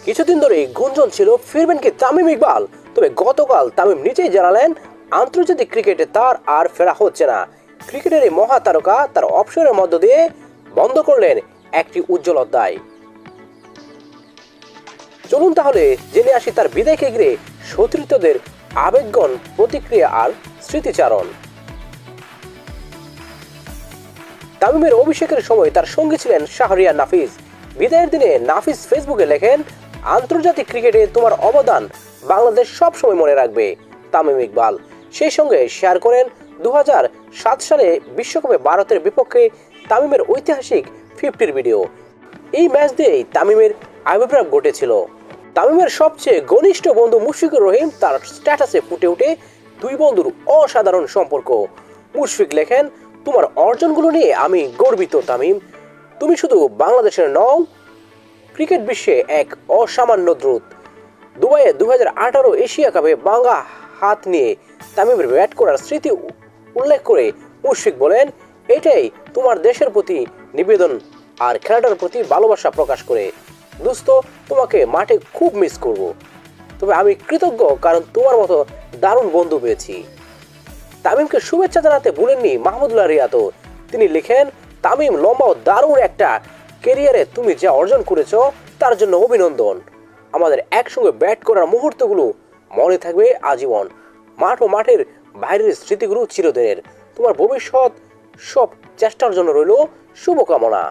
কিছুদিন ধরে গুঞ্জন ছিল ফিরবেন কি তামিম ইকবাল। তবে গতকাল তামিম নিজেই জানালেন আন্তর্জাতিক ক্রিকেটে তার আর ফেরা হচ্ছে না। ক্রিকেটের এই মহাতারকা তার অবসরের মধ্য দিয়ে বন্ধ করলেন একটি উজ্জ্বল অধ্যায়। চলুন তাহলে জেনে আসি তার বিদায়কে ঘিরে সতীর্থদের আবেগঘন প্রতিক্রিয়া আর স্মৃতিচারণ। তামিমের অভিষেকের সময় তার সঙ্গী ছিলেন শাহরিয়ার নাফিস। বিদায়ের দিনে নাফিস ফেসবুকে লেখেন, আন্তর্জাতিক ক্রিকেটে তোমার অবদান বাংলাদেশ সব সময় মনে রাখবে তামিম ইকবাল। সেই সঙ্গে শেয়ার করেন 2007 সালে বিশ্বকাপে ভারতের বিপক্ষে তামিমের ঐতিহাসিক 50 ভিডিও। এই ম্যাচ দিয়েই তামিমের আবির্ভাব ঘটেছিল। তামিমের সবচেয়ে ঘনিষ্ঠ বন্ধু মুশফিকুর রহিম তার স্ট্যাটাসে ফুটে ওঠে দুই বন্ধুর অসাধারণ সম্পর্ক। মুশফিক লেখেন, তোমার অর্জনগুলো নিয়ে আমি গর্বিত তামিম। তুমি শুধু বাংলাদেশের নও, ক্রিকেট বিশ্বে এক অসামান্য দ্রুত। দুবাইয়ে 2018 এশিয়া কাপে বাংলা হাত নিয়ে তামিমের ব্যাট করার স্মৃতি উল্লেখ করে মুশফিক বলেন, এটাই তোমার দেশের প্রতি নিবেদন আর খেলাটার প্রতি ভালোবাসা প্রকাশ করে। দোস্ত, তোমাকে মাঠে খুব মিস করব, তবে আমি কৃতজ্ঞ কারণ তোমার মতো দারুণ বন্ধু পেয়েছি। তামিমকে শুভেচ্ছা জানাতে ভুলেননি মাহমুদুল্লাহ রিয়াদও। তিনি লিখেন, তামিম, লম্বা ও দারুণ একটা ক্যারিয়ারে তুমি যা অর্জন করেছো তার জন্য অভিনন্দন। আমাদের একসঙ্গে ব্যাট করার মুহূর্তগুলো মনে থাকবে আজীবন। মাঠ ও মাঠের বাইরের স্মৃতিগুলো চিরদিনের। তোমার ভবিষ্যৎ সব চেষ্টার জন্য রইল শুভকামনা।